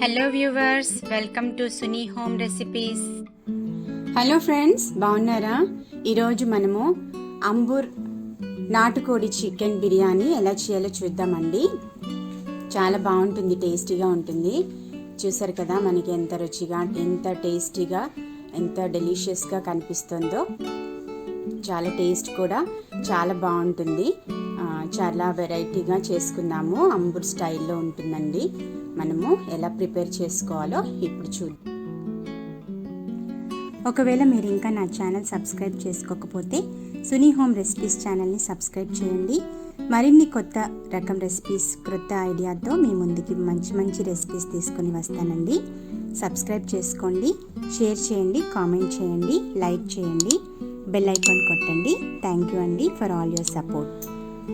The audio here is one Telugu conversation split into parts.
Hello viewers, welcome to Suni home recipes. Hello friends, బాగున్నారా? ఈరోజు మనము అంబూర్ నాటుకోడి చికెన్ బిర్యానీ ఎలా చేయాలో చూద్దామండి. చాలా బాగుంటుంది, టేస్టీగా ఉంటుంది. చూసారు కదా మనకి ఎంత రుచిగా, ఎంత టేస్టీగా, ఎంత డెలిషియస్గా కనిపిస్తుందో. చాలా టేస్ట్ కూడా చాలా బాగుంటుంది. చాలా వెరైటీగా చేసుకుందాము. అంబూర్ స్టైల్లో ఉంటుందండి. మనము ఎలా ప్రిపేర్ చేసుకోవాలో ఇప్పుడు చూద్దాం. ఒకవేళ మీరు ఇంకా నా ఛానల్ సబ్స్క్రైబ్ చేసుకోకపోతే సునీ హోమ్ రెసిపీస్ ఛానల్ని సబ్స్క్రైబ్ చేయండి. మరిన్ని కొత్త రకం రెసిపీస్, కొత్త ఐడియాతో మీ ముందుకి మంచి మంచి రెసిపీస్ తీసుకొని వస్తానండి. సబ్స్క్రైబ్ చేసుకోండి, షేర్ చేయండి, కామెంట్ చేయండి, లైక్ చేయండి, బెల్ ఐకాన్ కొట్టండి. థ్యాంక్ యూ అండి for all your support.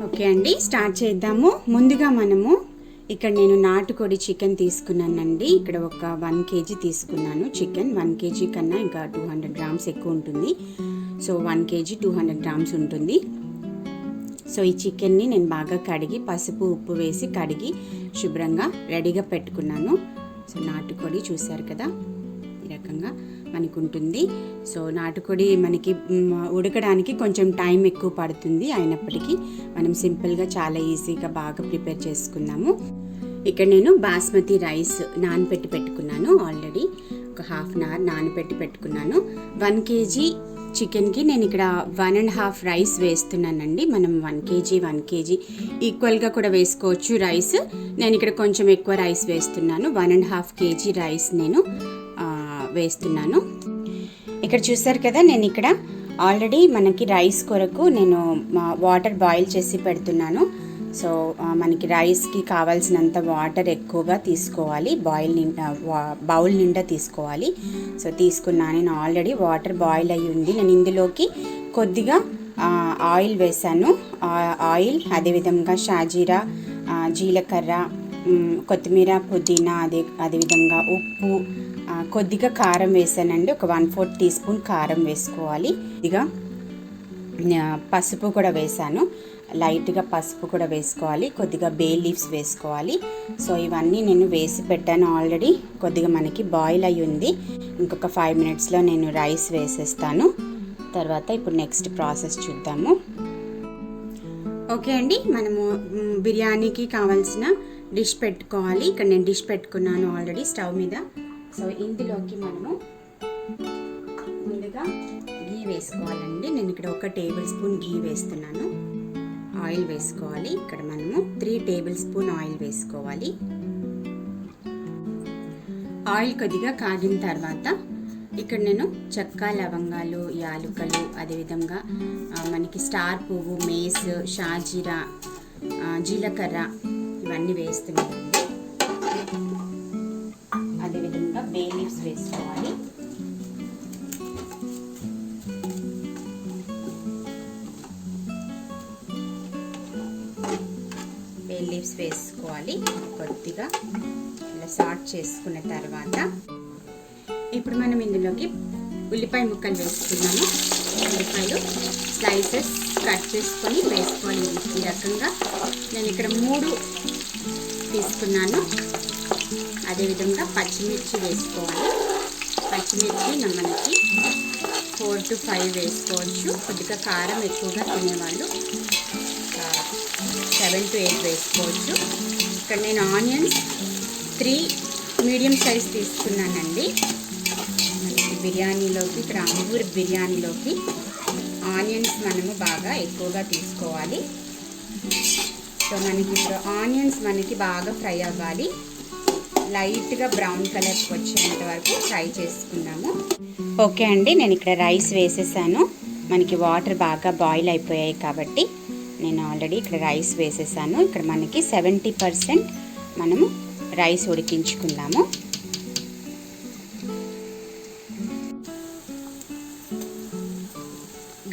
Okay అండి, స్టార్ట్ చేద్దాము. ముందుగా మనము ఇక్కడ నేను నాటుకోడి చికెన్ తీసుకున్నానండి. ఇక్కడ ఒక 1 kg తీసుకున్నాను చికెన్. 1 kg కన్నా ఇంకా 200 grams ఎక్కువ ఉంటుంది. సో 1 kg 200 grams ఉంటుంది. సో ఈ చికెన్ని నేను బాగా కడిగి పసుపు ఉప్పు వేసి కడిగి శుభ్రంగా రెడీగా పెట్టుకున్నాను. సో నాటుకోడి చూసారు కదా, ఈ రకంగా మనకు ఉంటుంది. సో నాటుకోడి మనకి ఉడకడానికి కొంచెం టైం ఎక్కువ పడుతుంది. అయినప్పటికీ మనం సింపుల్గా చాలా ఈజీగా బాగా ప్రిపేర్ చేసుకుందాము. ఇక్కడ నేను బాస్మతి రైస్ నానబెట్టి పెట్టుకున్నాను. ఆల్రెడీ ఒక 1/2 hour నానబెట్టి పెట్టుకున్నాను. 1 kg చికెన్కి నేను ఇక్కడ 1.5 రైస్ వేస్తున్నానండి. మనం 1 kg ఈక్వల్గా కూడా వేసుకోవచ్చు రైస్. నేను ఇక్కడ కొంచెం ఎక్కువ రైస్ వేస్తున్నాను. 1.5 kg రైస్ నేను వేస్తున్నాను. ఇక్కడ చూసారు కదా, నేను ఇక్కడ ఆల్రెడీ మనకి రైస్ కొరకు నేను వాటర్ బాయిల్ చేసి పెడుతున్నాను. సో మనకి రైస్కి కావాల్సినంత వాటర్ ఎక్కువగా తీసుకోవాలి. బౌల్ నిండా తీసుకోవాలి. సో తీసుకున్నాను. నేను ఆల్రెడీ వాటర్ బాయిల్ అయ్యి ఉంది. నేను ఇందులోకి కొద్దిగా ఆయిల్ వేసాను. ఆయిల్, అదేవిధంగా షాజీరా, జీలకర్ర, కొత్తిమీర, పుదీనా, అదేవిధంగా ఉప్పు, కొద్దిగా కారం వేసానండి. ఒక 1/4 teaspoon కారం వేసుకోవాలి. కొద్దిగా పసుపు కూడా వేసాను. లైట్గా పసుపు కూడా వేసుకోవాలి. కొద్దిగా బే లీవ్స్ వేసుకోవాలి. సో ఇవన్నీ నేను వేసి పెట్టాను ఆల్రెడీ. కొద్దిగా మనకి బాయిల్ అయ్యి ఉంది. ఇంకొక 5 minutesలో నేను రైస్ వేసేస్తాను. తర్వాత ఇప్పుడు నెక్స్ట్ ప్రాసెస్ చూద్దాము. ఓకే అండి, మనము బిర్యానీకి కావాల్సిన డిష్ పెట్టుకోవాలి. ఇక్కడ నేను డిష్ పెట్టుకున్నాను ఆల్రెడీ స్టవ్ మీద. సో ఇందులోకి మనము ముందుగా గీ వేసుకోవాలండి. నేను ఇక్కడ 1 tablespoon గీ వేస్తున్నాను. ఆయిల్ వేసుకోవాలి. ఇక్కడ మనము 3 tablespoon ఆయిల్ వేసుకోవాలి. ఆయిల్ కొద్దిగా కాగిన తర్వాత ఇక్కడ నేను చెక్క, లవంగాలు, యాలుకలు, అదేవిధంగా మనకి స్టార్ పువ్వు, మేస్, షాజీరా, జీలకర్ర ఇవన్నీ వేస్తున్నాను. అదేవిధంగా బే లీవ్స్ వేసుకోవాలి. బే లీవ్స్ వేసుకోవాలి. కొద్దిగా ఇలా సాట్ చేసుకున్న తర్వాత ఇప్పుడు మనం ఇందులోకి ఉల్లిపాయ ముక్కలు వేసుకున్నాము. ఉల్లిపాయలు స్లైసెస్ కట్ చేసుకొని వేసుకోవాలి. ఈ రకంగా నేను ఇక్కడ 3 తీసుకున్నాను. అదేవిధంగా పచ్చిమిర్చి వేసుకోవాలి. పచ్చిమిర్చి మనకి 4 to 5 వేసుకోవచ్చు. కొద్దిగా కారం ఎక్కువగా తినేవాళ్ళు 7 to 8 వేసుకోవచ్చు. ఇక్కడ నేను ఆనియన్స్ 3 మీడియం సైజ్ తీసుకున్నానండి. మనకి బిర్యానీలోకి, ఇక్కడ అంబూర్ బిర్యానీలోకి ఆనియన్స్ మనము బాగా ఎక్కువగా తీసుకోవాలి. సో మనకి ఇప్పుడు ఆనియన్స్ మనకి బాగా ఫ్రై అవ్వాలి. లైట్గా బ్రౌన్ కలర్కి వచ్చేంత వరకు ఫ్రై చేసుకుందాము. ఓకే అండి, నేను ఇక్కడ రైస్ వేసేసాను. మనకి వాటర్ బాగా బాయిల్ అయిపోయాయి కాబట్టి నేను ఆల్రెడీ ఇక్కడ రైస్ వేసేసాను. ఇక్కడ మనకి 70% మనము రైస్ ఉడికించుకుందాము.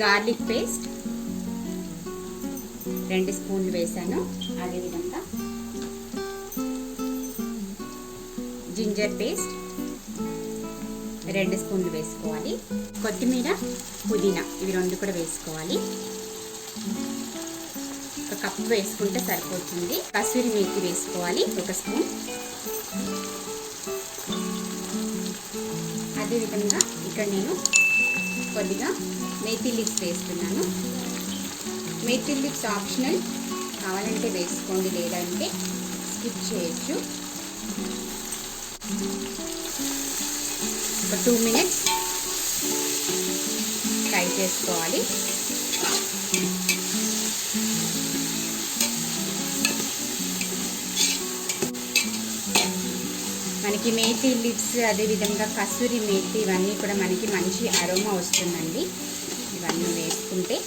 గార్లిక్ పేస్ట్ 2 స్పూన్లు వేసాను. అదేవిధంగా జింజర్ పేస్ట్ 2 స్పూన్లు వేసుకోవాలి. కొత్తిమీర, పుదీనా ఇవి 2 కూడా వేసుకోవాలి. కప్పు వేసుకుంటే సరిపోతుంది. కసూరి మేతి వేసుకోవాలి 1 స్పూన్. అదేవిధంగా ఇక్కడ నేను కొద్దిగా మేతి లీవ్స్ వేస్తున్నాను. మేతి లీవ్స్ ఆప్షనల్, కావాలంటే వేసుకోండి, లేదంటే స్కిప్ చేయొచ్చు. ఒక 2 మినిట్స్ ఫ్రై చేసుకోవాలి. మనకి మేతి లీవ్స్ అదేవిధంగా కసూరి మేతి ఇవన్నీ కూడా మనకి మంచి అరోమా వస్తుందండి. ఇవన్నీ వేసుకుంటే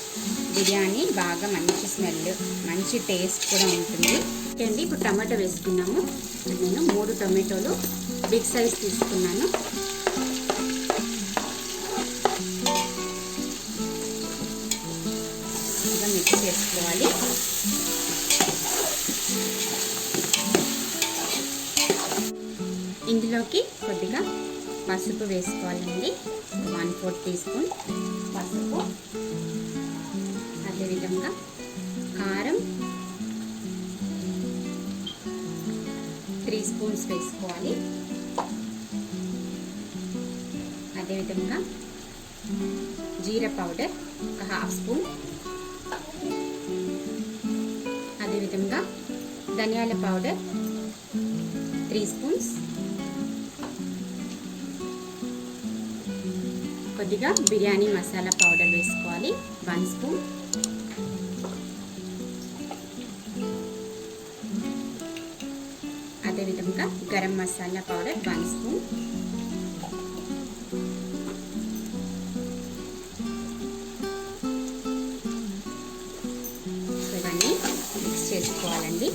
బిర్యానీ బాగా మంచి స్మెల్, మంచి టేస్ట్ కూడా ఉంటుంది. ఓకే అండి, ఇప్పుడు టమాటో వేసుకున్నాము. నేను 3 టొమాటోలు బిగ్ సైజ్ తీసుకున్నాను. ఇలా మిక్స్ చేసుకోవాలి. ఇందులోకి కొద్దిగా పసుపు వేసుకోవాలండి. 1/4 టీ స్పూన్ పసుపు. అదేవిధంగా కారం 3 స్పూన్స్ వేసుకోవాలి. అదేవిధంగా జీరా పౌడర్ 1/2 స్పూన్. అదేవిధంగా ధనియాల పౌడర్ 3 స్పూన్స్. కొద్దిగా బిర్యానీ మసాలా పౌడర్ వేసుకోవాలి 1 స్పూన్. అదేవిధంగా గరం మసాలా పౌడర్ 1 స్పూన్. ఇవన్నీ మిక్స్ చేసుకోవాలండి.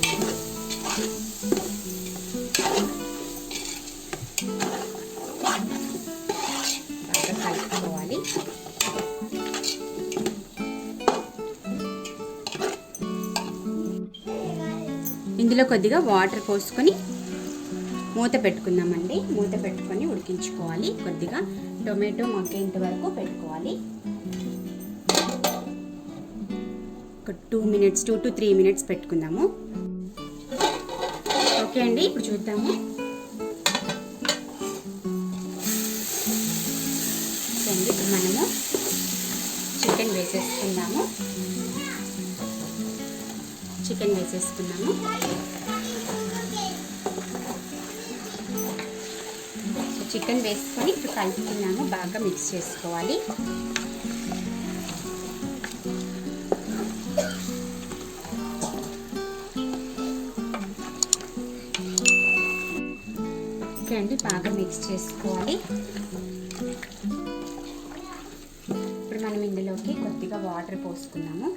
బాగా కలుపుకోవాలి. ఇందులో కొద్దిగా వాటర్ పోసుకొని మూత పెట్టుకుందామండి. మూత పెట్టుకొని ఉడికించుకోవాలి. కొద్దిగా టొమాటో మగ్గేంత వరకు పెట్టుకోవాలి. ఒక 2 మినిట్స్ 2 to 3 మినిట్స్ పెట్టుకుందాము. ఓకే అండి, ఇప్పుడు చూద్దాము. ఇప్పుడు మనము చికెన్ వేసేసుకుందాము. చికెన్ వేసుకొని ఇప్పుడు కలుపుకున్నాము. బాగా మిక్స్ చేసుకోవాలి. ఓకే అండి, బాగా మిక్స్ చేసుకోవాలి. ఇప్పుడు మనం ఇందులోకి కొద్దిగా వాటర్ పోసుకున్నాము.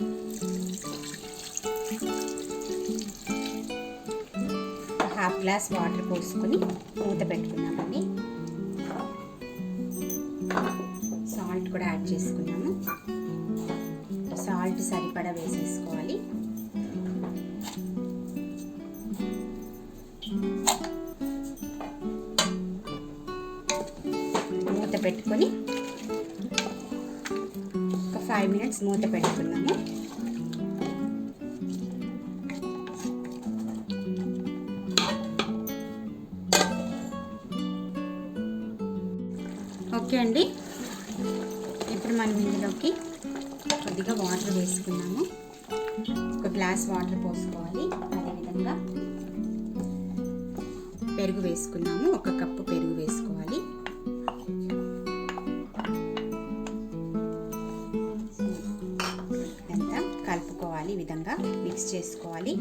హాఫ్ గ్లాస్ వాటర్ పోసుకొని మూత పెట్టుకున్నామండి. సాల్ట్ కూడా యాడ్ చేసుకున్నాము. సాల్ట్ సరిపడా వేసేసుకోవాలి. మూత పెట్టుకొని ఒక 5 మినిట్స్ మూత పెట్టుకున్నాము. ఓకే అండి, ఇప్పుడు మనం ఇందులోకి కొద్దిగా వాటర్ వేసుకున్నాము. ఒక గ్లాస్ వాటర్ పోసుకోవాలి. అదేవిధంగా పెరుగు వేసుకున్నాము. 1 కప్పు పెరుగు వేసుకోవాలి. అంతా కలుపుకోవాలి. ఈ విధంగా మిక్స్ చేసుకోవాలి.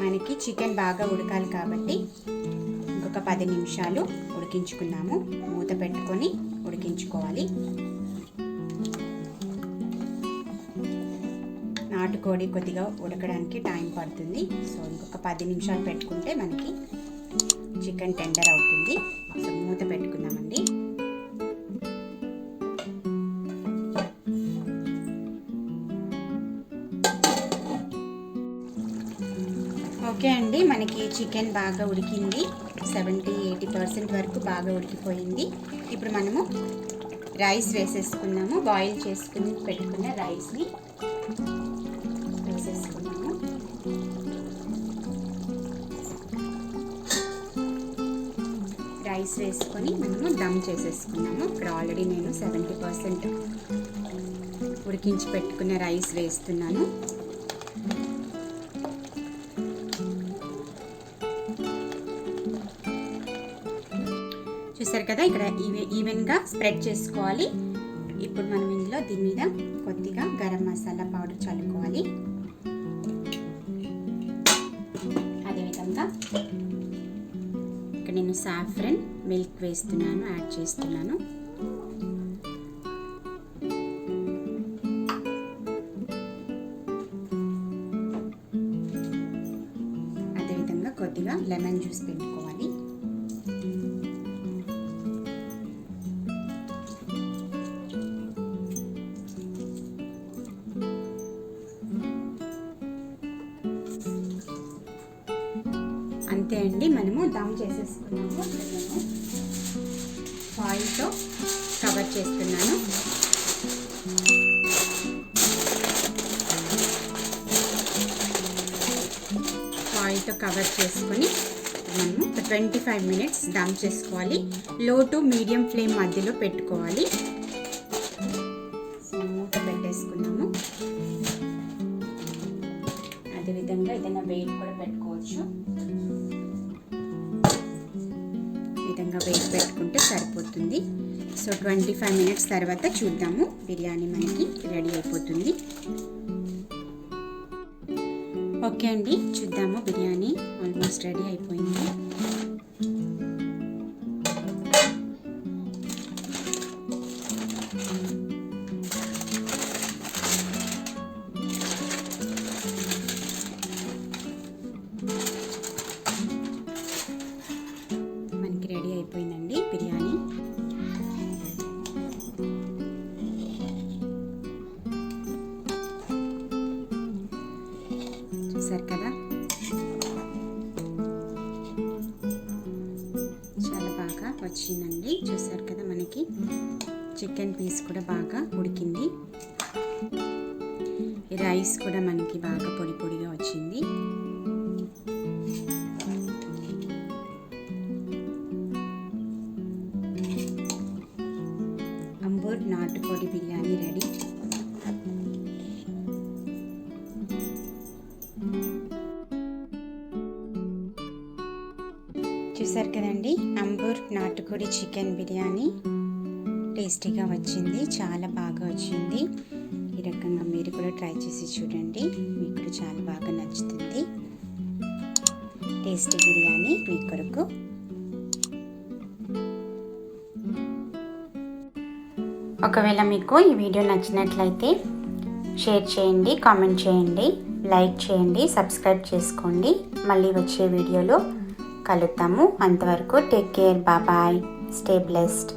మనకి చికెన్ బాగా ఉడకాలి కాబట్టి ఇంకొక 10 నిమిషాలు ఉడికించుకున్నాము. మూత పెట్టుకొని ఉడికించుకోవాలి. నాటుకోడి కొద్దిగా ఉడకడానికి టైం పడుతుంది. సో ఇంకొక 10 నిమిషాలు పెట్టుకుంటే మనకి చికెన్ టెండర్ అవుతుంది. సో మూత పెట్టుకుందామండి. ఓకే అండి, మనకి చికెన్ బాగా ఉడికింది. 70-80% వరకు బాగా ఉడికిపోయింది. ఇప్పుడు మనము రైస్ వేసేసుకున్నాము. బాయిల్ చేసుకుని పెట్టుకున్న రైస్ని వేసేసుకున్నాము. రైస్ వేసుకొని మనము దమ్ చేసేసుకున్నాము. ఇక్కడ ఆల్రెడీ నేను 70% ఉడికించి పెట్టుకున్న రైస్ వేస్తున్నాను. చూసారు కదా, ఇక్కడ ఈవెన్గా స్ప్రెడ్ చేసుకోవాలి. ఇప్పుడు మనం ఇందులో దీని మీద కొద్దిగా గరం మసాలా పౌడర్ చల్లుకోవాలి. అదేవిధంగా ఇక్కడ నేను సాఫ్రన్ మిల్క్ వేస్తున్నాను, యాడ్ చేస్తున్నాను. అదేవిధంగా కొద్దిగా లెమన్ జ్యూస్ పెట్టుకోవాలి. అంతే అండి, మనము దమ్ చేసేసుకున్నాము. నేను ఫాయిల్తో కవర్ చేస్తున్నాను. ఫాయిల్తో కవర్ చేసుకొని మనము 25 minutes దమ్ చేసుకోవాలి. లో టు మీడియం ఫ్లేమ్ మధ్యలో పెట్టుకోవాలి. మూత పెట్టేసుకున్నాము. అదేవిధంగా ఏదైనా వెయిట్ కూడా పెట్టుకోవచ్చు. విధంగా వెయిట్ పెట్టుకుంటే సరిపోతుంది. సో 25 minutes తర్వాత చూద్దాము. బిర్యానీ మనకి రెడీ అయిపోతుంది. ఓకే అండి, చూద్దాము. బిర్యానీ ఆల్మోస్ట్ రెడీ అయిపోయింది. మనకి రెడీ అయిపోయిందండి బిర్యానీ. చూసారు కదా, చాలా బాగా వచ్చిందండి. చూసారు కదా, మనకి చికెన్ పీస్ కూడా బాగా ఉడికింది. రైస్ కూడా మనకి బాగా పొడి పొడిగా వచ్చింది. అంబూర్ నాటుకోడి బిర్యానీ రెడీ. చూసారు కదండి, అంబూర్ నాటుకోడి చికెన్ బిర్యానీ టేస్టీగా వచ్చింది, చాలా బాగా వచ్చింది. ఈ రకంగా మీరు కూడా ట్రై చేసి చూడండి, మీకు కూడా చాలా బాగా నచ్చుతుంది. టేస్టీ బిర్యానీ మీ కొరకు. ఒకవేళ మీకు ఈ వీడియో నచ్చినట్లయితే షేర్ చేయండి, కామెంట్ చేయండి, లైక్ చేయండి, సబ్స్క్రైబ్ చేసుకోండి. మళ్ళీ వచ్చే వీడియోలో కలుద్దాము. అంతవరకు take care, bye, stay blessed.